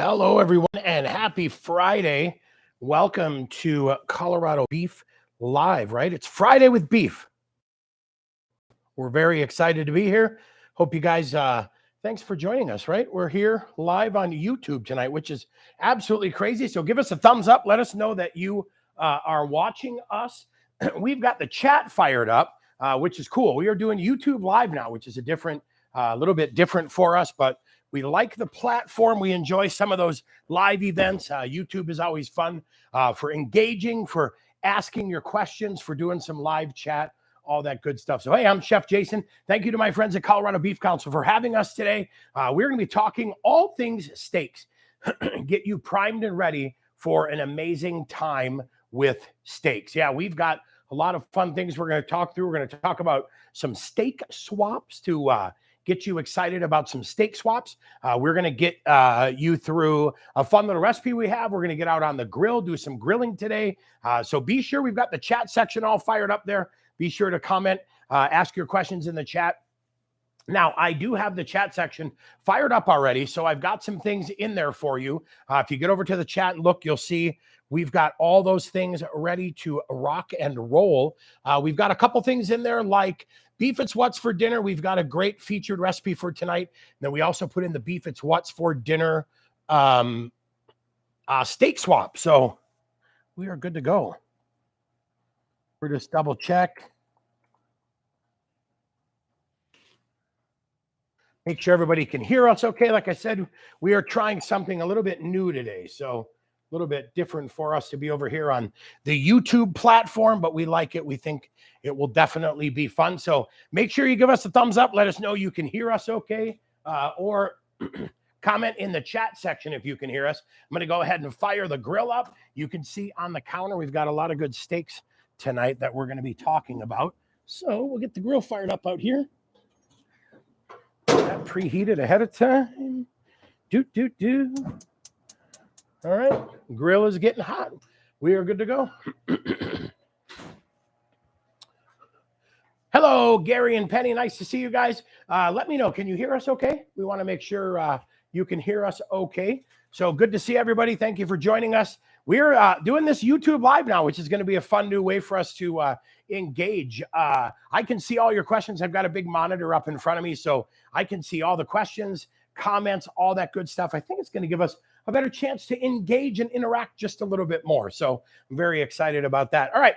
Hello, everyone, and happy Friday. Welcome to Colorado Beef Live, right? It's Friday with beef. We're very excited to be here. Hope you guys, thanks for joining us, right? We're here live on YouTube tonight, which is absolutely crazy. So give us a thumbs up. Let us know that you are watching us. We've got the chat fired up, which is cool. We are doing YouTube Live now, which is a little bit different for us, but we like the platform. We enjoy some of those live events. YouTube is always fun for engaging, for asking your questions, for doing some live chat, all that good stuff. So, hey, I'm Chef Jason. Thank you to my friends at Colorado Beef Council for having us today. We're going to be talking all things steaks, get you primed and ready for an amazing time with steaks. Yeah, we've got a lot of fun things we're going to talk through. We're going to talk about some steak swaps to get you excited about some steak swaps. We're going to get you through a fun little recipe we have. We're going to get out on the grill, do some grilling today. So be sure we've got the chat section all fired up there. Be sure to comment, ask your questions in the chat. Now, I do have the chat section fired up already, so I've got some things in there for you. If you get over to the chat and look, you'll see we've got all those things ready to rock and roll. We've got a couple things in there like beef it's what's for dinner. We've got a great featured recipe for tonight. And then we also put in the beef it's what's for dinner steak swap. So we are good to go. We're just double check. Make sure everybody can hear us okay. Like I said, we are trying something a little bit new today. So a little bit different for us to be over here on the YouTube platform, but we like it. We think it will definitely be fun. So make sure you give us a thumbs up. Let us know you can hear us okay, or comment in the chat section if you can hear us. I'm going to go ahead and fire the grill up. You can see on the counter, we've got a lot of good steaks tonight that we're going to be talking about. So we'll get the grill fired up out here. That preheated ahead of time. All right, grill is getting hot. We are good to go. Hello, Gary and Penny. Nice to see you guys. Let me know. Can you hear us okay? We want to make sure you can hear us okay. So good to see everybody. Thank you for joining us. We're doing this YouTube Live now, which is going to be a fun new way for us to engage. I can see all your questions. I've got a big monitor up in front of me, so I can see all the questions, comments, all that good stuff. I think it's going to give us a better chance to engage and interact just a little bit more. So I'm very excited about that. All right.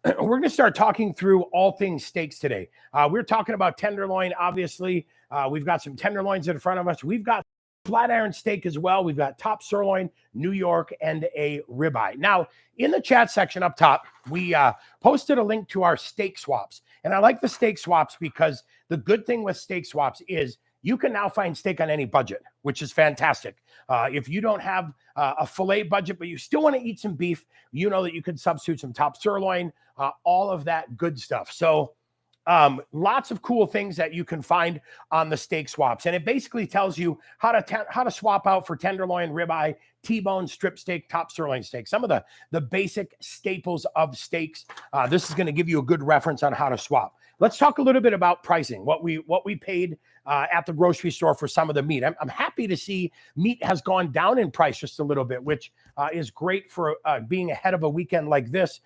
We're going to start talking through all things steaks today. We're talking about tenderloin, obviously. We've got some tenderloins in front of us. We've got flat iron steak as well. We've got top sirloin, New York, and a ribeye. Now, in the chat section up top, we posted a link to our steak swaps. And I like the steak swaps because the good thing with steak swaps is you can now find steak on any budget, which is fantastic. If you don't have a filet budget, but you still want to eat some beef, you know that you can substitute some top sirloin, all of that good stuff. So lots of cool things that you can find on the steak swaps. And it basically tells you how to swap out for tenderloin, ribeye, T-bone, strip steak, top sirloin steak. Some of the basic staples of steaks. This is going to give you a good reference on how to swap. Let's talk a little bit about pricing, what we paid at the grocery store for some of the meat. I'm happy to see meat has gone down in price just a little bit, which is great for being ahead of a weekend like this.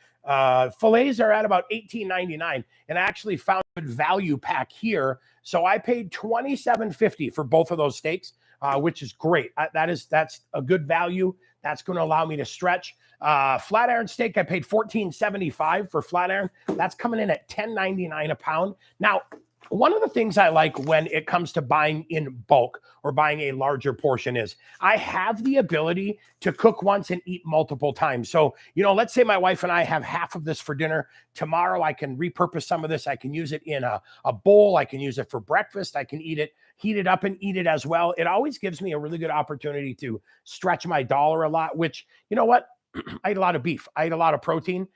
Fillets are at about $18.99, and I actually found a value pack here. So I paid $27.50 for both of those steaks, which is great. That's a good value. That's going to allow me to stretch. Flat iron steak, I paid $14.75 for flat iron. That's coming in at $10.99 a pound. Now, one of the things I like when it comes to buying in bulk or buying a larger portion is I have the ability to cook once and eat multiple times. So, let's say my wife and I have half of this for dinner. Tomorrow, I can repurpose some of this. I can use it in a bowl. I can use it for breakfast. I can heat it up and eat it as well. It always gives me a really good opportunity to stretch my dollar a lot, which, you know what? I eat a lot of beef. I eat a lot of protein.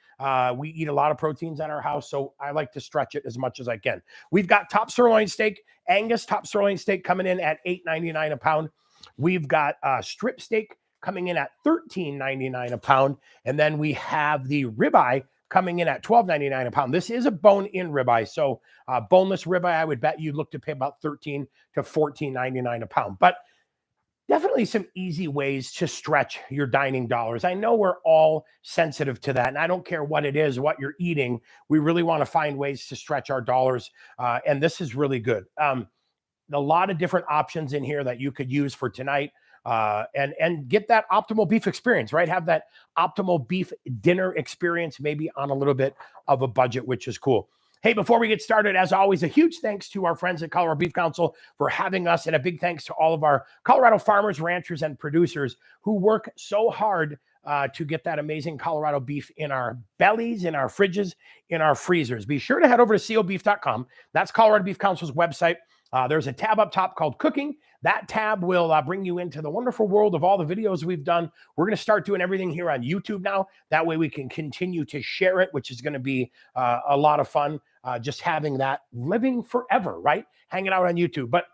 We eat a lot of proteins at our house, so I like to stretch it as much as I can. We've got top sirloin steak, Angus top sirloin steak coming in at $8.99 a pound. We've got strip steak coming in at $13.99 a pound. And then we have the ribeye coming in at $12.99 a pound. This is a bone-in ribeye, so boneless ribeye, I would bet you'd look to pay about $13 to $14.99 a pound. But definitely some easy ways to stretch your dining dollars. I know we're all sensitive to that, and I don't care what it is, what you're eating. We really want to find ways to stretch our dollars, and this is really good. A lot of different options in here that you could use for tonight, and get that optimal beef experience, right? Have that optimal beef dinner experience, maybe on a little bit of a budget, which is cool. Hey, before we get started, as always, a huge thanks to our friends at Colorado Beef Council for having us, and a big thanks to all of our Colorado farmers, ranchers, and producers who work so hard to get that amazing Colorado beef in our bellies, in our fridges, in our freezers. Be sure to head over to cobeef.com. That's Colorado Beef Council's website. There's a tab up top called Cooking. That tab will bring you into the wonderful world of all the videos we've done. We're going to start doing everything here on YouTube now. That way we can continue to share it, which is going to be a lot of fun, just having that living forever, right? Hanging out on YouTube. But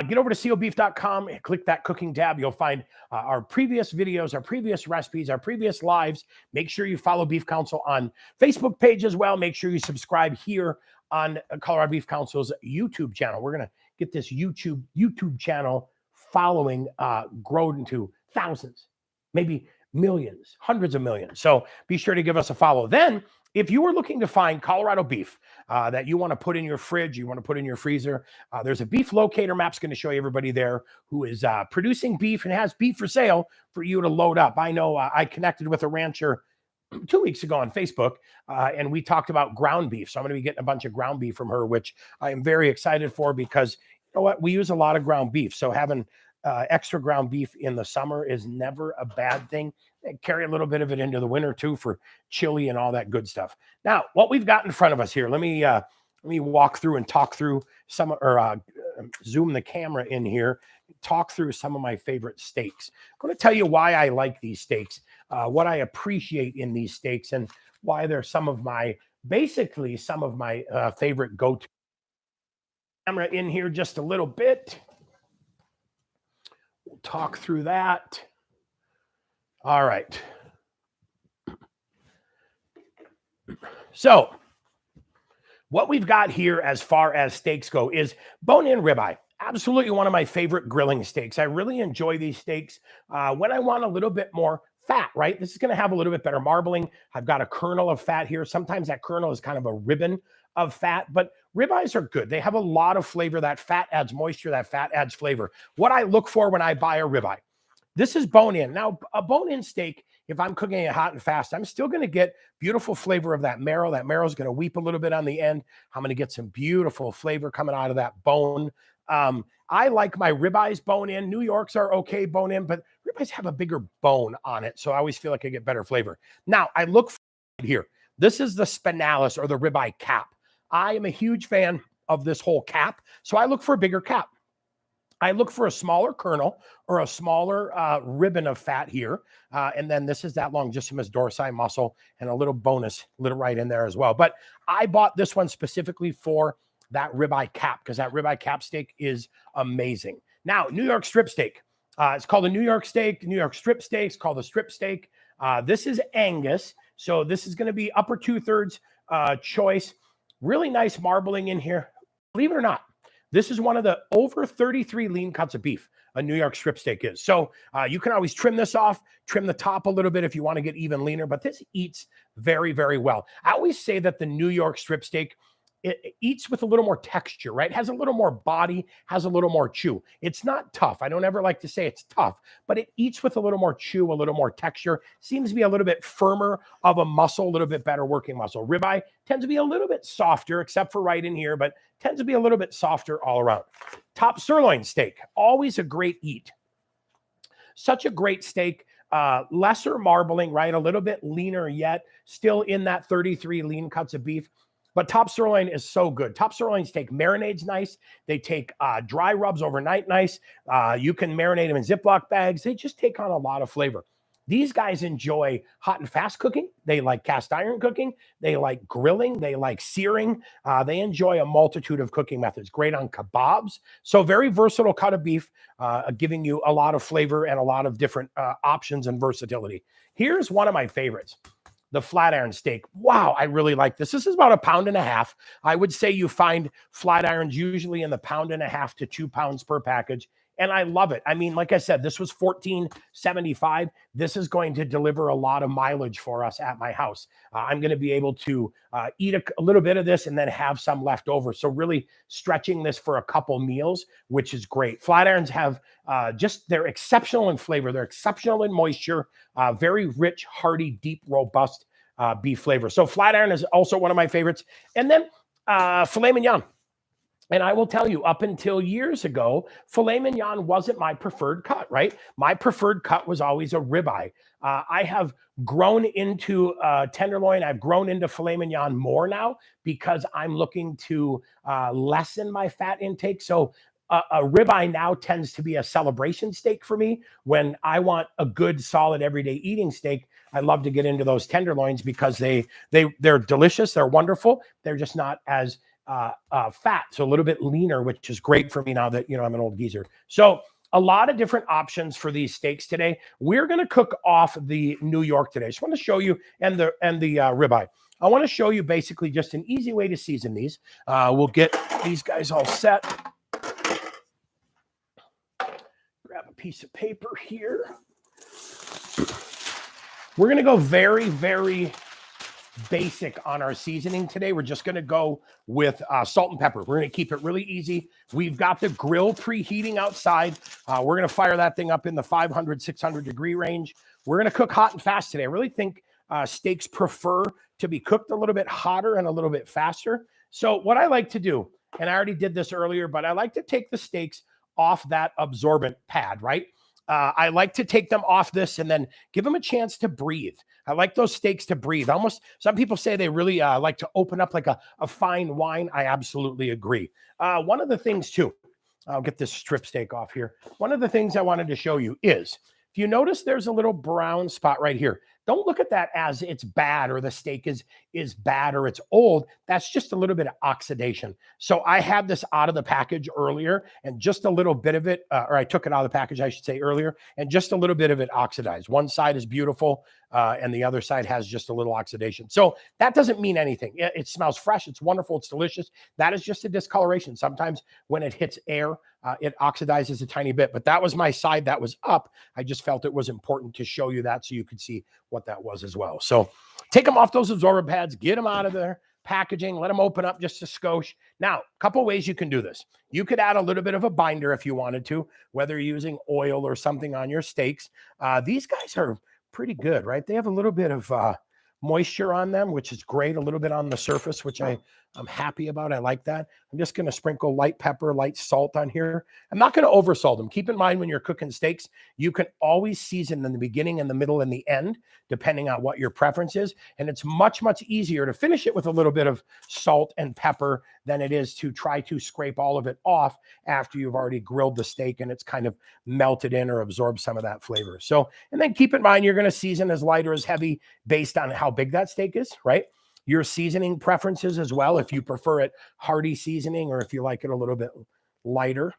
get over to cobeef.com and click that Cooking tab. You'll find our previous videos, our previous recipes, our previous lives. Make sure you follow Beef Council on Facebook page as well. Make sure you subscribe here on Colorado Beef Council's YouTube channel. We're going to get this YouTube channel following grow into thousands, maybe millions, hundreds of millions. So be sure to give us a follow. Then, if you are looking to find Colorado beef that you want to put in your fridge, you want to put in your freezer, there's a beef locator map's going to show you everybody there who is producing beef and has beef for sale for you to load up. I know I connected with a rancher 2 weeks ago on Facebook, and we talked about ground beef. So I'm going to be getting a bunch of ground beef from her, which I am very excited for, because you know what? We use a lot of ground beef. So having extra ground beef in the summer is never a bad thing. And carry a little bit of it into the winter too for chili and all that good stuff. Now, what we've got in front of us here, let me walk through and talk through some, or zoom the camera in here, talk through some of my favorite steaks. I'm going to tell you why I like these steaks, what I appreciate in these steaks, and why they're some of my favorite go-to. Camera in here just a little bit. We'll talk through that. All right. So what we've got here as far as steaks go is bone-in ribeye. Absolutely one of my favorite grilling steaks. I really enjoy these steaks when I want a little bit more fat, right? This is going to have a little bit better marbling. I've got a kernel of fat here. Sometimes that kernel is kind of a ribbon of fat, but ribeyes are good. They have a lot of flavor. That fat adds moisture. That fat adds flavor. What I look for when I buy a ribeye, this is bone-in. Now, a bone-in steak, if I'm cooking it hot and fast, I'm still going to get beautiful flavor of that marrow. That marrow is going to weep a little bit on the end. I'm going to get some beautiful flavor coming out of that bone. I like my ribeyes bone-in. New Yorks are okay bone-in, but ribeyes have a bigger bone on it, so I always feel like I get better flavor. Now, I look for here. This is the spinalis, or the ribeye cap. I am a huge fan of this whole cap, so I look for a bigger cap. I look for a smaller kernel or a smaller ribbon of fat here. And then this is that longissimus dorsi muscle and a little bonus, little right in there as well. But I bought this one specifically for that ribeye cap, because that ribeye cap steak is amazing. Now, New York strip steak. It's called a New York steak, New York strip steak. It's called a strip steak. This is Angus. So this is going to be upper 2/3 choice. Really nice marbling in here. Believe it or not, this is one of the over 33 lean cuts of beef a New York strip steak is. So you can always trim this off, trim the top a little bit if you want to get even leaner, but this eats very, very well. I always say that the New York strip steak, it eats with a little more texture, right? Has a little more body, has a little more chew. It's not tough. I don't ever like to say it's tough, but it eats with a little more chew, a little more texture. Seems to be a little bit firmer of a muscle, a little bit better working muscle. Ribeye tends to be a little bit softer, except for right in here, but tends to be a little bit softer all around. Top sirloin steak, always a great eat. Such a great steak. Lesser marbling, right? A little bit leaner yet, still in that 33 lean cuts of beef. But top sirloin is so good. Top sirloin steak marinades nice. They take dry rubs overnight nice. You can marinate them in Ziploc bags. They just take on a lot of flavor. These guys enjoy hot and fast cooking. They like cast iron cooking. They like grilling. They like searing. They enjoy a multitude of cooking methods. Great on kebabs. So very versatile cut of beef, giving you a lot of flavor and a lot of different options and versatility. Here's one of my favorites. The flat iron steak. Wow, I really like this. This is about 1.5 pounds. I would say you find flat irons usually in the 1.5 to 2 pounds per package. And I love it. I mean, like I said, this was $14.75. This is going to deliver a lot of mileage for us at my house. I'm going to be able to eat a little bit of this and then have some left over. So really stretching this for a couple meals, which is great. Flat irons have they're exceptional in flavor. They're exceptional in moisture, very rich, hearty, deep, robust beef flavor. So flat iron is also one of my favorites. And then filet mignon. And I will tell you, up until years ago, filet mignon wasn't my preferred cut, right? My preferred cut was always a ribeye. I have grown into tenderloin. I've grown into filet mignon more now because I'm looking to lessen my fat intake. So a ribeye now tends to be a celebration steak for me. When I want a good, solid, everyday eating steak, I love to get into those tenderloins because they're delicious. They're wonderful. They're just not as fat, so a little bit leaner, which is great for me now that, I'm an old geezer. So a lot of different options for these steaks today. We're going to cook off the New York today. I just want to show you, and the ribeye. I want to show you basically just an easy way to season these. We'll get these guys all set. Grab a piece of paper here. We're going to go very, very basic on our seasoning today. We're just going to go with salt and pepper. We're going to keep it really easy. We've got the grill preheating outside. We're going to fire that thing up in the 500, 600 degree range. We're going to cook hot and fast today. I really think steaks prefer to be cooked a little bit hotter and a little bit faster. So what I like to do, and I already did this earlier, but I like to take the steaks off that absorbent pad, right? I like to take them off this and then give them a chance to breathe. I like those steaks to breathe. Almost, some people say they really like to open up like a fine wine. I absolutely agree. One of the things too, I'll get this strip steak off here. One of the things I wanted to show you is, if you notice there's a little brown spot right here, don't look at that as it's bad or the steak is bad or it's old. That's just a little bit of oxidation. So I had this out of the package earlier and just a little bit of it, or I took it out of the package, I should say earlier, and just a little bit of it oxidized. One side is beautiful and the other side has just a little oxidation. So that doesn't mean anything. It smells fresh. It's wonderful. It's delicious. That is just a discoloration. Sometimes when it hits air, it oxidizes a tiny bit, but that was my side that was up. I just felt it was important to show you that so you could see what that was as well. So take them off those absorber pads, get them out of their packaging, let them open up just a skosh. Now, a couple ways you can do this. You could add a little bit of a binder if you wanted to, whether you're using oil or something on your steaks. These guys are pretty good, right? They have a little bit of moisture on them, which is great. A little bit on the surface, which I'm happy about. I like that. I'm just going to sprinkle light pepper, light salt on here. I'm not going to oversalt them. Keep in mind when you're cooking steaks, you can always season in the beginning and the middle and the end, depending on what your preference is. And it's much, much easier to finish it with a little bit of salt and pepper than it is to try to scrape all of it off after you've already grilled the steak and it's kind of melted in or absorbed some of that flavor. So, and then keep in mind, you're going to season as light or as heavy based on how big that steak is, right? Your seasoning preferences as well, if you prefer it hearty seasoning or if you like it a little bit lighter.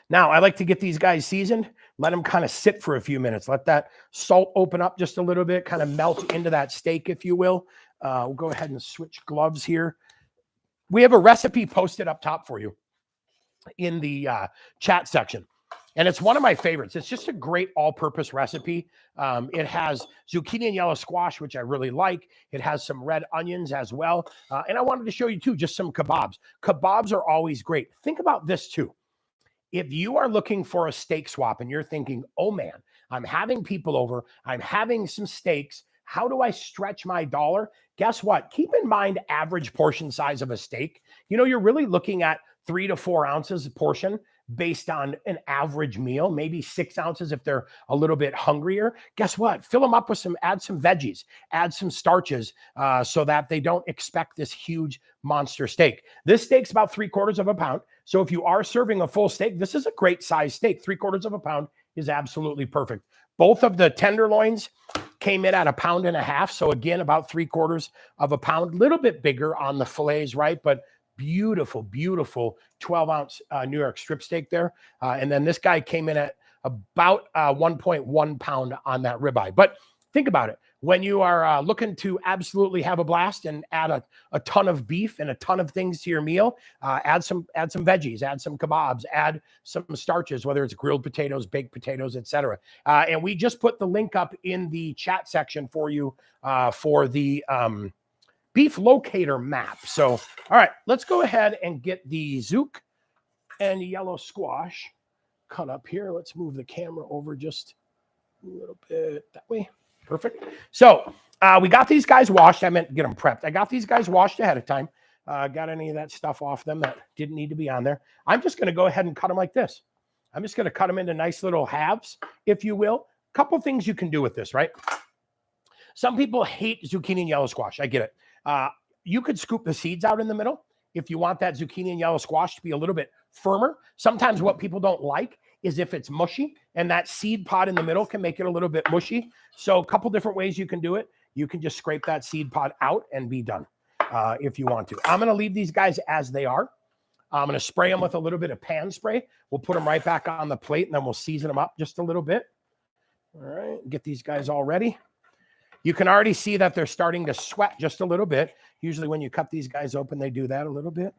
Now, I like to get these guys seasoned, let them kind of sit for a few minutes. Let that salt open up just a little bit, kind of melt into that steak, if you will. We'll go ahead and switch gloves here. We have a recipe posted up top for you in the chat section. And it's one of my favorites. It's just a great all-purpose recipe. It has zucchini and yellow squash, which I really like. It has some red onions as well. And I wanted to show you, too, just some kebabs. Kebabs are always great. Think about this, too. If you are looking for a steak swap and you're thinking, oh, man, I'm having people over, I'm having some steaks, how do I stretch my dollar? Guess what? Keep in mind average portion size of a steak. You're really looking at 3 to 4 ounces a portion based on an average meal, maybe 6 ounces if they're a little bit hungrier. Guess what? Fill them up with add some veggies, add some starches so that they don't expect this huge monster steak. This steak's about 3/4 of a pound. So if you are serving a full steak, this is a great size steak. 3/4 of a pound is absolutely perfect. Both of the tenderloins came in at 1.5 pounds. So again, about 3/4 of a pound, a little bit bigger on the fillets, right? But beautiful, beautiful 12-ounce New York strip steak there. And then this guy came in at about 1.1 pound on that ribeye. But think about it. when you are looking to absolutely have a blast and add a ton of beef and a ton of things to your meal, add some veggies, add some kebabs, add some starches, whether it's grilled potatoes, baked potatoes, etc. And we just put the link up in the chat section for you for the beef locator map. So, all right, let's go ahead and get the zook and yellow squash cut up here. Let's move the camera over just a little bit that way. Perfect. So we got these guys washed. I meant get them prepped. I got these guys washed ahead of time. Got any of that stuff off them that didn't need to be on there. I'm just going to go ahead and cut them like this. I'm just going to cut them into nice little halves, if you will. A couple things you can do with this, right? Some people hate zucchini and yellow squash. I get it. You could scoop the seeds out in the middle if you want that zucchini and yellow squash to be a little bit firmer. Sometimes what people don't like is if it's mushy, and that seed pod in the middle can make it a little bit mushy. So a couple different ways you can do it. You can just scrape that seed pod out and be done if you want to. I'm going to leave these guys as they are. I'm going to spray them with a little bit of pan spray. We'll put them right back on the plate, and then we'll season them up just a little bit. All right, get these guys all ready. You can already see that they're starting to sweat just a little bit. Usually when you cut these guys open, they do that a little bit.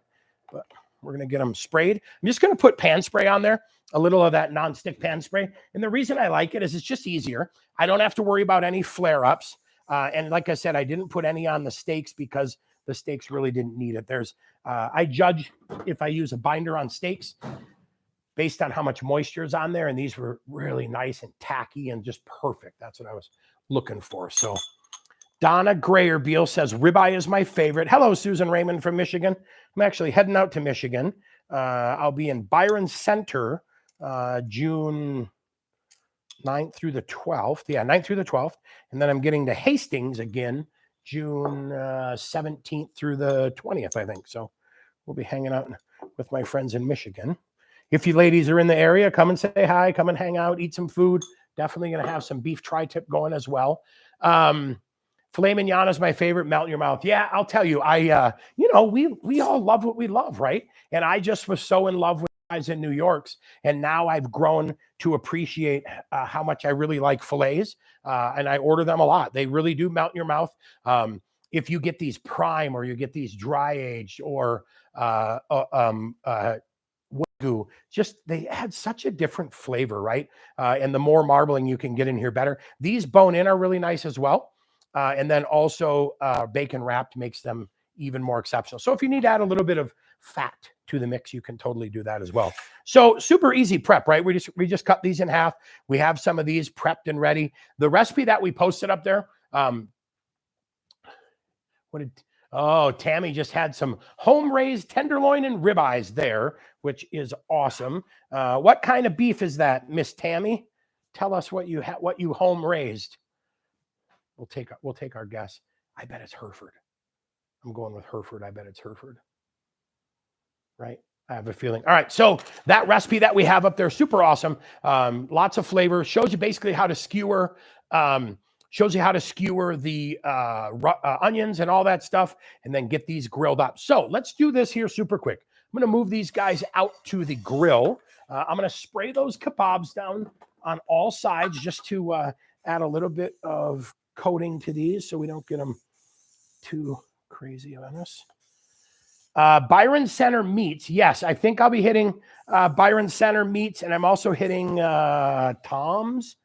But we're going to get them sprayed. I'm just going to put pan spray on there, a little of that nonstick pan spray. And the reason I like it is it's just easier. I don't have to worry about any flare-ups. And like I said, I didn't put any on the steaks because the steaks really didn't need it. I judge if I use a binder on steaks based on how much moisture is on there. And these were really nice and tacky and just perfect. That's what I was looking for. So Donna Grayerbeal says, ribeye is my favorite. Hello, Susan Raymond from Michigan. I'm actually heading out to Michigan. I'll be in Byron Center June 9th through the 12th. Yeah, 9th through the 12th. And then I'm getting to Hastings again, June 17th through the 20th, I think. So we'll be hanging out with my friends in Michigan. If you ladies are in the area, come and say hi, come and hang out, eat some food. Definitely going to have some beef tri-tip going as well. Filet Mignon is my favorite. Melt in your mouth. Yeah, I'll tell you. We all love what we love, right? And I just was so in love with guys in New York's, and now I've grown to appreciate how much I really like fillets, and I order them a lot. They really do melt in your mouth. If you get these prime or you get these dry aged or Wagyu, just they add such a different flavor, right? And the more marbling you can get in here, better. These bone in are really nice as well. And then also bacon wrapped makes them even more exceptional. So if you need to add a little bit of fat to the mix, you can totally do that as well. So super easy prep, right? We just cut these in half. We have some of these prepped and ready. The recipe that we posted up there, Tammy just had some home-raised tenderloin and ribeyes there, which is awesome. What kind of beef is that, Miss Tammy? Tell us what you home-raised. We'll take our guess. I bet it's Hereford. I'm going with Hereford. I bet it's Hereford. Right? I have a feeling. All right. So that recipe that we have up there, super awesome. Lots of flavor. Shows you basically how to skewer. Shows you how to skewer the onions and all that stuff, and then get these grilled up. So let's do this here super quick. I'm going to move these guys out to the grill. I'm going to spray those kebabs down on all sides just to add a little bit of coating to these so we don't get them too crazy on us. Byron Center Meats. Yes, I think I'll be hitting Byron Center Meats, and I'm also hitting Tom's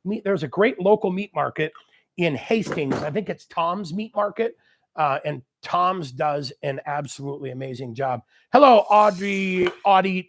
Meat. There's a great local meat market in Hastings. I think it's Tom's Meat Market, and Tom's does an absolutely amazing job. Hello, Audie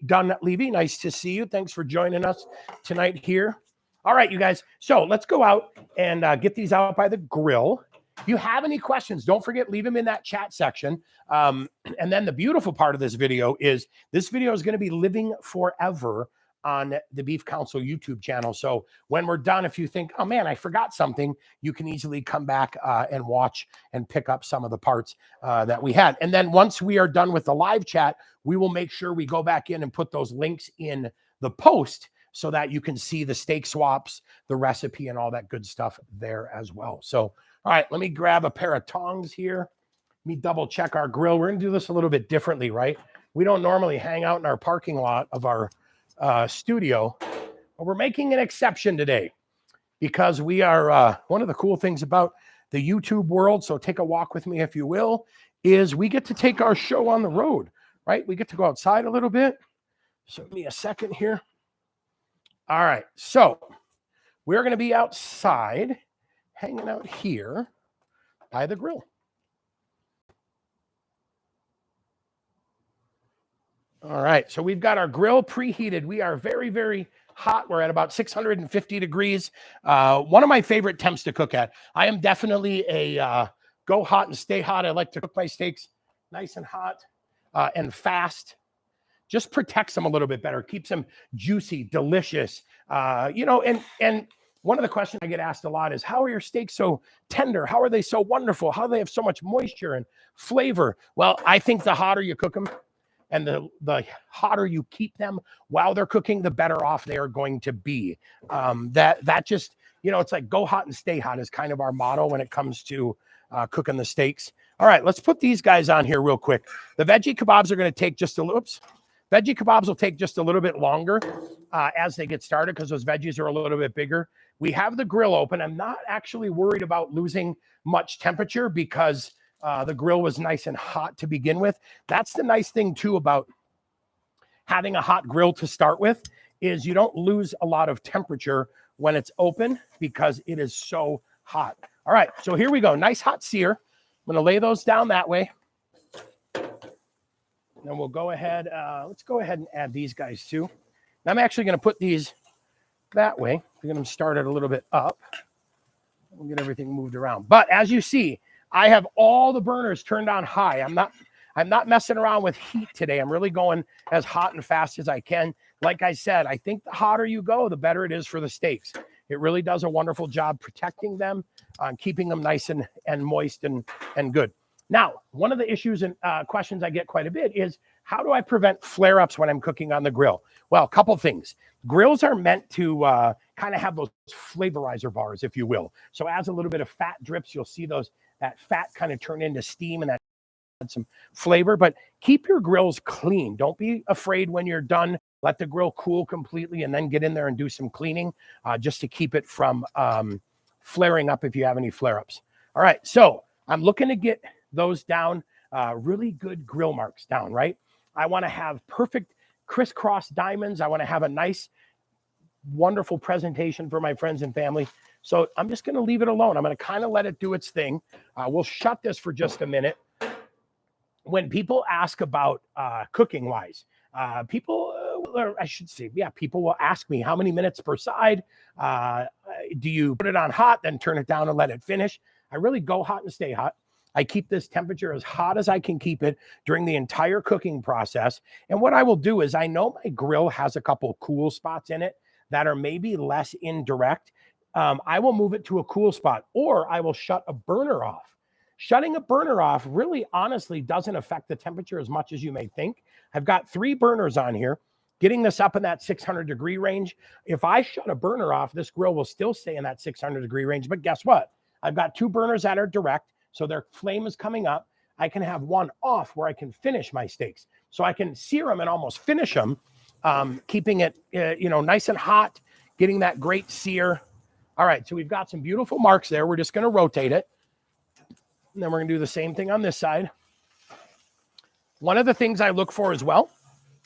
Dunlevy. Nice to see you. Thanks for joining us tonight here. All right, you guys. So let's go out and get these out by the grill. If you have any questions, don't forget, leave them in that chat section. And then the beautiful part of this video is going to be living forever on the Beef Council YouTube channel. So when we're done, if you think, oh man, I forgot something, you can easily come back and watch and pick up some of the parts that we had. And then once we are done with the live chat, we will make sure we go back in and put those links in the post so that you can see the steak swaps, the recipe, and all that good stuff there as well. So, all right, let me grab a pair of tongs here. Let me double check our grill. We're going to do this a little bit differently, right? We don't normally hang out in our parking lot of our studio, but we're making an exception today. because we are one of the cool things about the YouTube world, so take a walk with me if you will, is we get to take our show on the road, right? We get to go outside a little bit. So give me a second here. All right, so we're going to be outside, hanging out here by the grill. All right, so we've got our grill preheated. We are very, very hot. We're at about 650 degrees. One of my favorite temps to cook at. I am definitely a go hot and stay hot. I like to cook my steaks nice and hot and fast. Just protects them a little bit better, keeps them juicy, delicious. You know, and one of the questions I get asked a lot is, how are your steaks so tender? How are they so wonderful? How do they have so much moisture and flavor? Well, I think the hotter you cook them and the hotter you keep them while they're cooking, the better off they are going to be. That just, you know, it's like go hot and stay hot is kind of our motto when it comes to cooking the steaks. All right, let's put these guys on here real quick. The veggie kebabs are going to take just a little, veggie kebabs will take just a little bit longer as they get started because those veggies are a little bit bigger. We have the grill open. I'm not actually worried about losing much temperature because the grill was nice and hot to begin with. That's the nice thing too about having a hot grill to start with, is you don't lose a lot of temperature when it's open because it is so hot. All right, so here we go. Nice hot sear. I'm going to lay those down that way. Then we'll go ahead. Let's go ahead and add these guys too. I'm actually going to put these that way. We're going to start it a little bit up. We'll get everything moved around. But as you see, I have all the burners turned on high. I'm not messing around with heat today. I'm really going as hot and fast as I can. Like I said, I think the hotter you go, the better it is for the steaks. It really does a wonderful job protecting them, keeping them nice and moist and good. Now, one of the issues and questions I get quite a bit is, how do I prevent flare-ups when I'm cooking on the grill? Well, a couple things. Grills are meant to kind of have those flavorizer bars, if you will. So as a little bit of fat drips, you'll see that fat kind of turn into steam and that adds some flavor. But keep your grills clean. Don't be afraid when you're done. Let the grill cool completely and then get in there and do some cleaning just to keep it from flaring up if you have any flare-ups. All right, so I'm looking to get those down, really good grill marks down, right? I want to have perfect crisscross diamonds. I want to have a nice, wonderful presentation for my friends and family. So I'm just going to leave it alone. I'm going to kind of let it do its thing. We'll shut this for just a minute. When people ask about cooking wise, people will ask me, how many minutes per side? Do you put it on hot, then turn it down and let it finish? I really go hot and stay hot. I keep this temperature as hot as I can keep it during the entire cooking process. And what I will do is, I know my grill has a couple cool spots in it that are maybe less indirect. I will move it to a cool spot, or I will shut a burner off. Shutting a burner off really honestly doesn't affect the temperature as much as you may think. I've got 3 burners on here, getting this up in that 600 degree range. If I shut a burner off, this grill will still stay in that 600 degree range. But guess what? I've got 2 burners that are direct. So their flame is coming up. I can have one off where I can finish my steaks. So I can sear them and almost finish them, keeping it nice and hot, getting that great sear. All right, so we've got some beautiful marks there. We're just going to rotate it. And then we're going to do the same thing on this side. One of the things I look for as well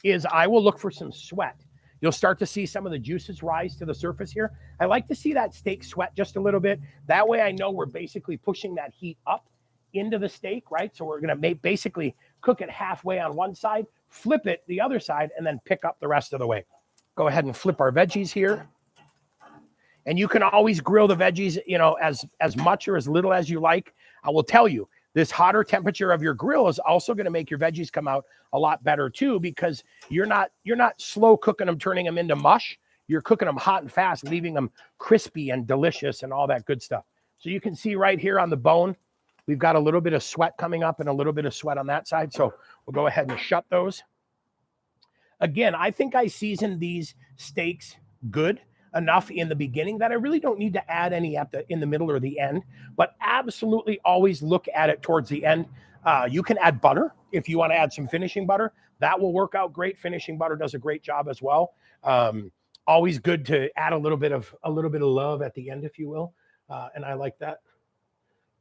is I will look for some sweat. You'll start to see some of the juices rise to the surface here. I like to see that steak sweat just a little bit. That way I know we're basically pushing that heat up into the steak, right? So we're going to basically cook it halfway on one side, flip it the other side, and then pick up the rest of the way. Go ahead and flip our veggies here. And you can always grill the veggies, as much or as little as you like. I will tell you, this hotter temperature of your grill is also going to make your veggies come out a lot better too, because you're not slow cooking them, turning them into mush. You're cooking them hot and fast, leaving them crispy and delicious and all that good stuff. So you can see right here on the bone, we've got a little bit of sweat coming up and a little bit of sweat on that side. So we'll go ahead and shut those. Again, I think I seasoned these steaks good enough in the beginning that I really don't need to add any in the middle or the end, but absolutely always look at it towards the end. You can add butter if you want to add some finishing butter. That will work out great. Finishing butter does a great job as well. Always good to add a little bit of love at the end, if you will. And I like that.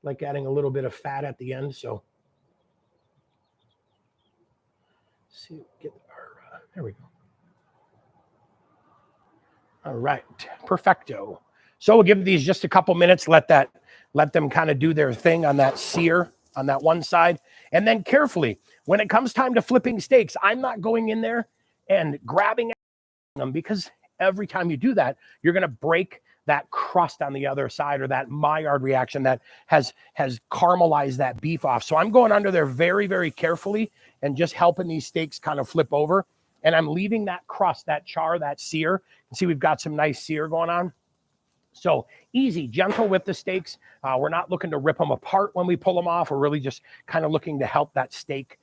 Like adding a little bit of fat at the end. So see, there we go. All right, perfecto. So we'll give these just a couple minutes. Let them kind of do their thing on that sear on that one side, and then carefully, when it comes time to flipping steaks, I'm not going in there and grabbing them, because every time you do that, you're going to break that crust on the other side, or that Maillard reaction that has caramelized that beef off. So I'm going under there very, very carefully and just helping these steaks kind of flip over. And I'm leaving that crust, that char, that sear. You see, we've got some nice sear going on. So easy, gentle with the steaks. We're not looking to rip them apart when we pull them off. We're really just kind of looking to help that steak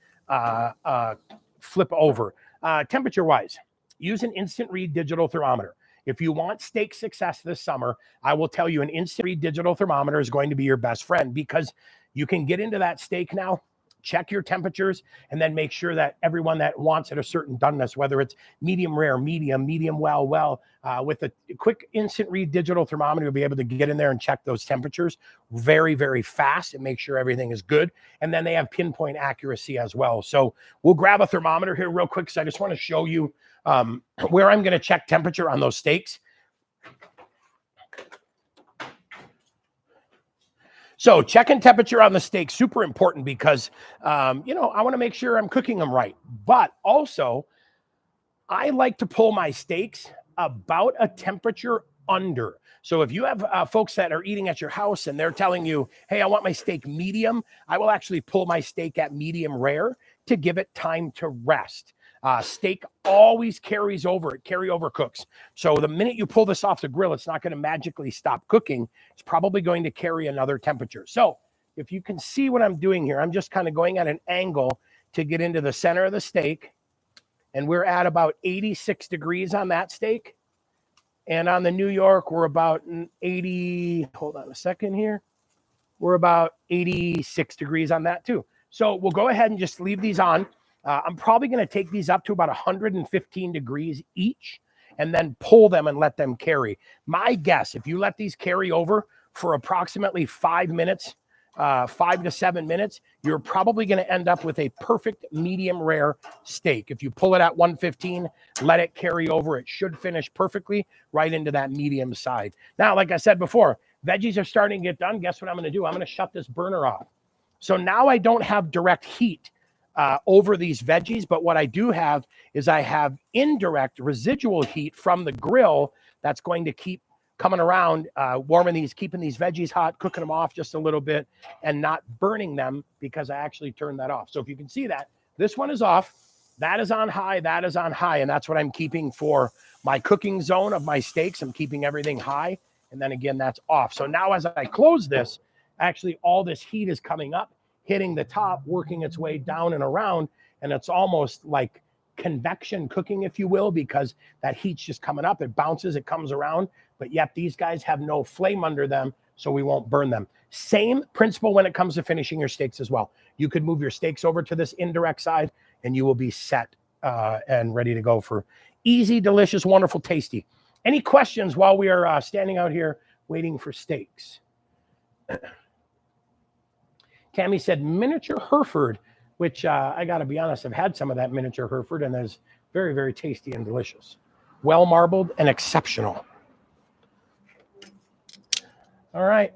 flip over. Temperature-wise, use an instant read digital thermometer. If you want steak success this summer, I will tell you an instant read digital thermometer is going to be your best friend, because you can get into that steak now, check your temperatures, and then make sure that everyone that wants it a certain doneness, whether it's medium rare, medium well, with a quick instant read digital thermometer, you'll be able to get in there and check those temperatures very, very fast and make sure everything is good. And then they have pinpoint accuracy as well. So we'll grab a thermometer here real quick, because I just want to show you where I'm going to check temperature on those steaks. So checking temperature on the steak, super important, because, I want to make sure I'm cooking them right. But also, I like to pull my steaks about a temperature under. So if you have folks that are eating at your house and they're telling you, hey, I want my steak medium, I will actually pull my steak at medium rare to give it time to rest. Steak always carries over. It carry over cooks. So the minute you pull this off the grill, it's not going to magically stop cooking. It's probably going to carry another temperature. So if you can see what I'm doing here, I'm just kind of going at an angle to get into the center of the steak. And we're at about 86 degrees on that steak. And on the New York, we're about 80, hold on a second here. We're about 86 degrees on that too. So we'll go ahead and just leave these on. I'm probably going to take these up to about 115 degrees each, and then pull them and let them carry. My guess, if you let these carry over for approximately 5 minutes, 5 to 7 minutes, you're probably going to end up with a perfect medium rare steak. If you pull it at 115, let it carry over, it should finish perfectly right into that medium side. Now, like I said before, veggies are starting to get done. Guess what I'm going to do? I'm going to shut this burner off. So now I don't have direct heat over these veggies, but what I do have is I have indirect residual heat from the grill that's going to keep coming around, warming these, keeping these veggies hot, cooking them off just a little bit, and not burning them, because I actually turned that off. So if you can see that, this one is off, that is on high, that is on high, and that's what I'm keeping for my cooking zone of my steaks. I'm keeping everything high, and then again, that's off. So now as I close this, actually all this heat is coming up, hitting the top, working its way down and around, and it's almost like convection cooking, if you will, because that heat's just coming up, it bounces, it comes around, but yet these guys have no flame under them, so we won't burn them. Same principle when it comes to finishing your steaks as well. You could move your steaks over to this indirect side, and you will be set and ready to go for easy, delicious, wonderful, tasty. Any questions while we are standing out here waiting for steaks? Tammy said miniature Hereford, which I got to be honest, I've had some of that miniature Hereford, and it's very, very tasty and delicious. Well marbled and exceptional. All right,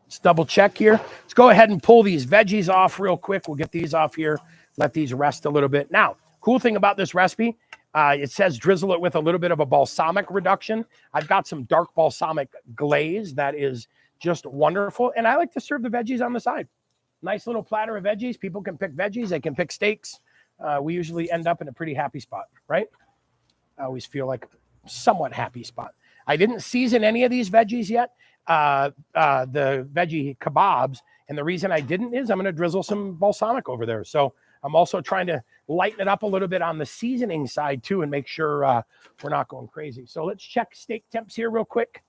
let's double check here. Let's go ahead and pull these veggies off real quick. We'll get these off here, let these rest a little bit. Now, cool thing about this recipe, it says drizzle it with a little bit of a balsamic reduction. I've got some dark balsamic glaze that is just wonderful, and I like to serve the veggies on the side. Nice little platter of veggies. People can pick veggies. They can pick steaks. We usually end up in a pretty happy spot, right? I always feel like a somewhat happy spot. I didn't season any of these veggies yet, the veggie kebabs. And the reason I didn't is I'm going to drizzle some balsamic over there. So I'm also trying to lighten it up a little bit on the seasoning side too, and make sure we're not going crazy. So let's check steak temps here real quick.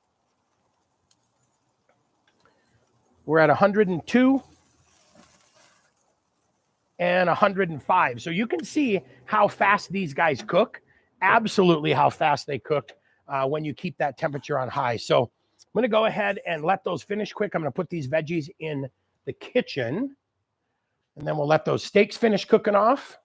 We're at 102. And 105. So you can see how fast these guys cook. Absolutely how fast they cook. when you keep that temperature on high. So I'm going to go ahead and let those finish quick. I'm going to put these veggies in the kitchen, and then we'll let those steaks finish cooking off.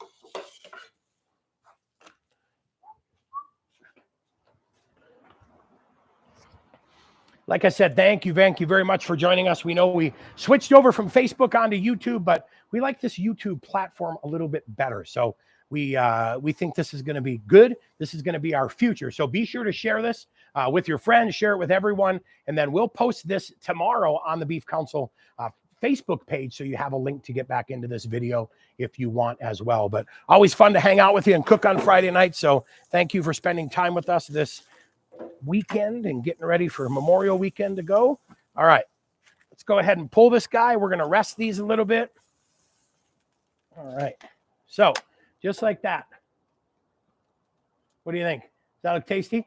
Like I said, thank you very much for joining us. We know we switched over from Facebook onto YouTube, but we like this YouTube platform a little bit better. So we think this is going to be good. This is going to be our future. So be sure to share this with your friends, share it with everyone, and then we'll post this tomorrow on the Beef Council Facebook page, so you have a link to get back into this video if you want as well. But always fun to hang out with you and cook on Friday night. So thank you for spending time with us this weekend and getting ready for Memorial Weekend to go. All right, let's go ahead and pull this guy. We're going to rest these a little bit. All right, so just like that. What do you think? Does that look tasty?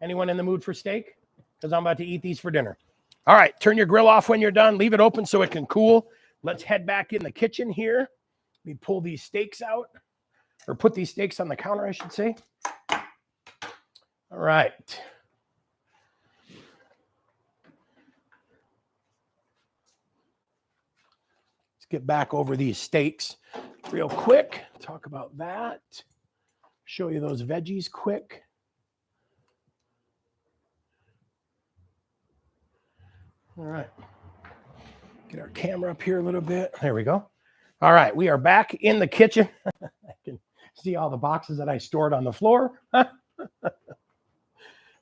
Anyone in the mood for steak? Because I'm about to eat these for dinner. All right, turn your grill off when you're done. Leave it open so it can cool. Let's head back in the kitchen here. Let me pull these steaks out, or put these steaks on the counter, I should say. All right. Let's get back over these steaks real quick. Talk about that. Show you those veggies quick. All right. Get our camera up here a little bit. There we go. All right. We are back in the kitchen. I can see all the boxes that I stored on the floor.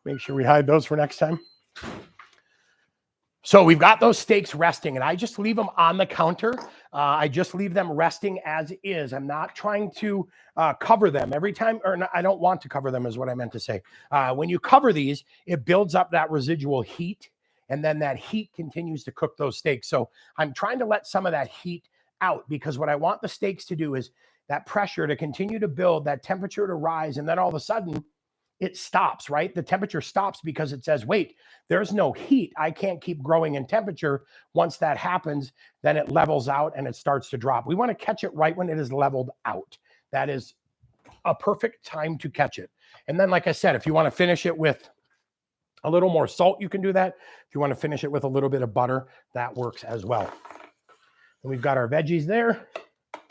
Make sure we hide those for next time. So we've got those steaks resting, and I just leave them on the counter. I just leave them resting as is. I'm not trying to cover them every time, or no, I don't want to cover them is what I meant to say. When you cover these, it builds up that residual heat, and then that heat continues to cook those steaks. So I'm trying to let some of that heat out, because what I want the steaks to do is that pressure to continue to build, that temperature to rise, and then all of a sudden, it stops, right? The temperature stops because it says, wait, there's no heat. I can't keep growing in temperature. Once that happens, then it levels out and it starts to drop. We want to catch it right when it is leveled out. That is a perfect time to catch it. And then, like I said, if you want to finish it with a little more salt, you can do that. If you want to finish it with a little bit of butter, that works as well. And we've got our veggies there.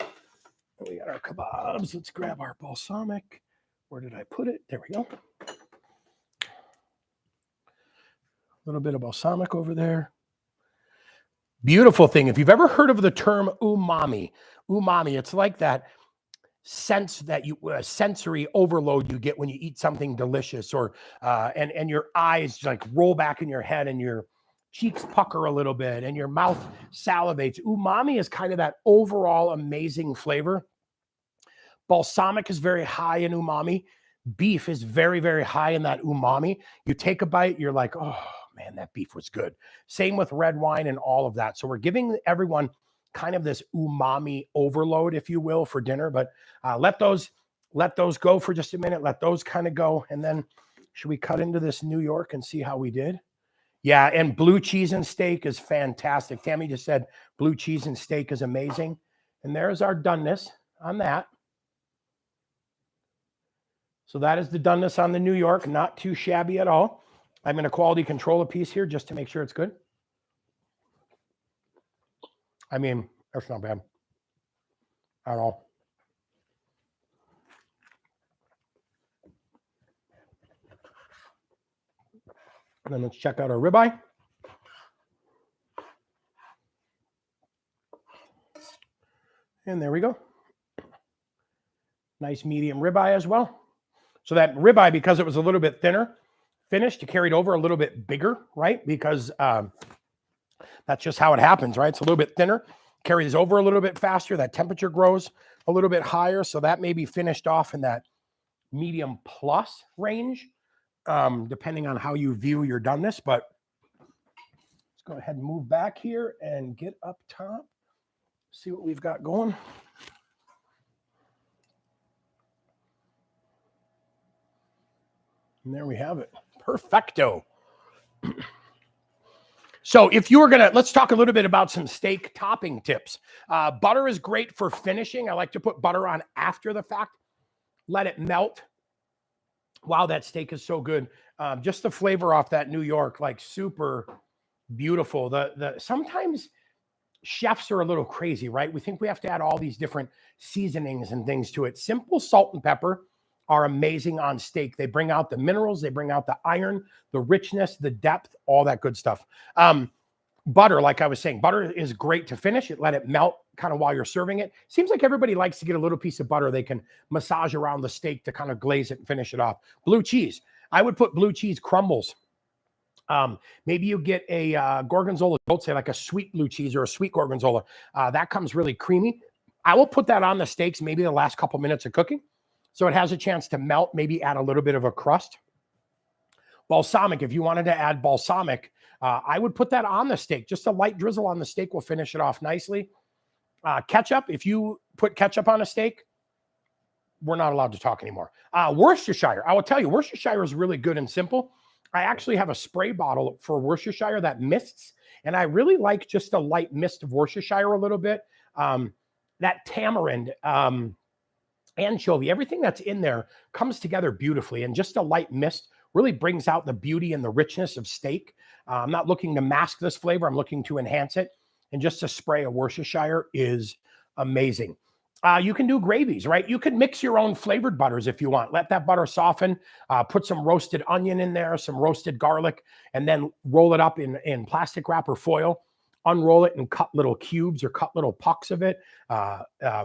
And we got our kebabs. Let's grab our balsamic. Where did I put it? There we go. A little bit of balsamic over there. Beautiful thing. If you've ever heard of the term umami, it's like that sensory overload you get when you eat something delicious, or and your eyes like roll back in your head and your cheeks pucker a little bit and your mouth salivates. Umami is kind of that overall amazing flavor. Balsamic is very high in umami. Beef is very, very high in that umami. You take a bite, you're like, oh man, that beef was good. Same with red wine and all of that. So we're giving everyone kind of this umami overload, if you will, for dinner. But let those go for just a minute. Let those kind of go. And then should we cut into this New York and see how we did? Yeah, and blue cheese and steak is fantastic. Tammy just said blue cheese and steak is amazing. And there's our doneness on that. So that is the doneness on the New York. Not too shabby at all. I'm going to quality control a piece here just to make sure it's good. I mean, that's not bad at all. And then let's check out our ribeye. And there we go. Nice medium ribeye as well. So that ribeye, because it was a little bit thinner finished, it carried over a little bit bigger, right? Because that's just how it happens, right? It's a little bit thinner, carries over a little bit faster. That temperature grows a little bit higher. So that may be finished off in that medium plus range, depending on how you view your doneness. But let's go ahead and move back here and get up top. See what we've got going. And there we have it. Perfecto. So if you were going to, let's talk a little bit about some steak topping tips. Butter is great for finishing. I like to put butter on after the fact. Let it melt. Wow, that steak is so good. Just the flavor off that New York, like super beautiful. The sometimes chefs are a little crazy, right? We think we have to add all these different seasonings and things to it. Simple salt and pepper are amazing on steak. They bring out the minerals, they bring out the iron, the richness, the depth, all that good stuff. Butter, like I was saying, butter is great to finish it. Let it melt kind of while you're serving it. Seems like everybody likes to get a little piece of butter they can massage around the steak to kind of glaze it and finish it off. Blue cheese. I would put blue cheese crumbles. Maybe you get a gorgonzola, don't say like a sweet blue cheese or a sweet gorgonzola. That comes really creamy. I will put that on the steaks maybe the last couple minutes of cooking, so it has a chance to melt, maybe add a little bit of a crust. Balsamic, if you wanted to add balsamic, I would put that on the steak. Just a light drizzle on the steak will finish it off nicely. Ketchup, if you put ketchup on a steak, we're not allowed to talk anymore. Worcestershire, I will tell you, Worcestershire is really good and simple. I actually have a spray bottle for Worcestershire that mists, and I really like just a light mist of Worcestershire a little bit. That tamarind, anchovy, everything that's in there comes together beautifully, and just a light mist really brings out the beauty and the richness of steak. I'm not looking to mask this flavor. I'm looking to enhance it. And just a spray of Worcestershire is amazing. You can do gravies, right? You can mix your own flavored butters if you want. Let that butter soften. Put some roasted onion in there, some roasted garlic, and then roll it up in plastic wrap or foil. Unroll it and cut little cubes or cut little pucks of it.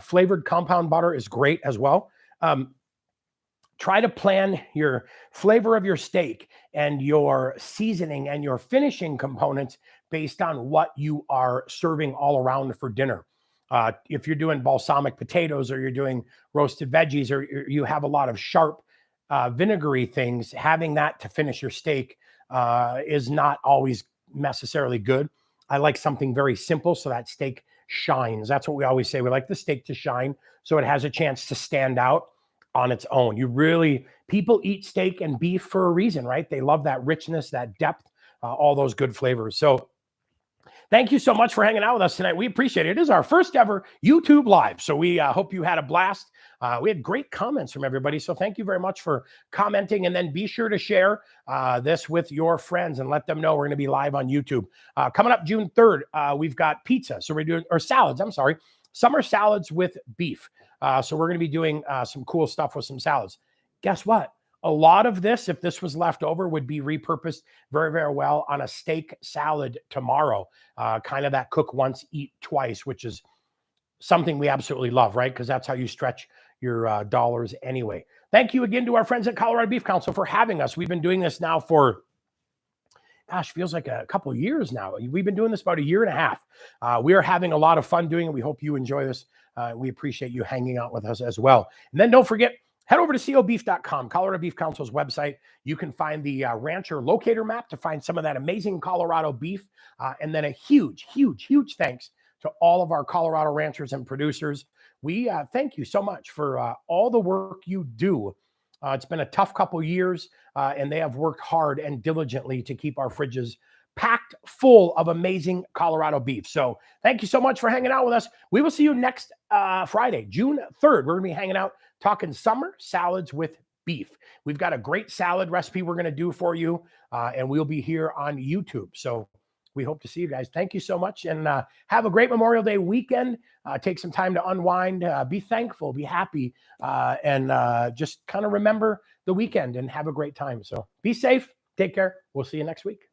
Flavored compound butter is great as well. Try to plan your flavor of your steak and your seasoning and your finishing components based on what you are serving all around for dinner. If you're doing balsamic potatoes or you're doing roasted veggies or you have a lot of sharp vinegary things, having that to finish your steak is not always necessarily good. I like something very simple so that steak shines. That's what we always say. We like the steak to shine so it has a chance to stand out on its own. People eat steak and beef for a reason, right? They love that richness, that depth, all those good flavors. So thank you so much for hanging out with us tonight. We appreciate it. It is our first ever YouTube Live. So we hope you had a blast. We had great comments from everybody. So thank you very much for commenting. And then be sure to share this with your friends and let them know we're going to be live on YouTube. Coming up June 3rd, we've got pizza. So we're doing, or salads, I'm sorry. Summer salads with beef. So we're going to be doing some cool stuff with some salads. Guess what? A lot of this, if this was left over, would be repurposed very, very well on a steak salad tomorrow. Kind of that cook once, eat twice, which is something we absolutely love, right? Because that's how you stretch your dollars anyway. Thank you again to our friends at Colorado Beef Council for having us. We've been doing this now for, gosh, feels like a couple of years now. We've been doing this about a year and a half. We are having a lot of fun doing it. We hope you enjoy this. We appreciate you hanging out with us as well. And then don't forget, head over to cobeef.com, Colorado Beef Council's website. You can find the rancher locator map to find some of that amazing Colorado beef. And then a huge, huge, huge thanks to all of our Colorado ranchers and producers. We thank you so much for all the work you do. It's been a tough couple years, and they have worked hard and diligently to keep our fridges packed full of amazing Colorado beef. So thank you so much for hanging out with us. We will see you next Friday, June 3rd. We're going to be hanging out talking summer salads with beef. We've got a great salad recipe we're going to do for you, and we'll be here on YouTube. So we hope to see you guys. Thank you so much, and have a great Memorial Day weekend. Take some time to unwind, be thankful, be happy, and just kind of remember the weekend and have a great time. So be safe. Take care. We'll see you next week.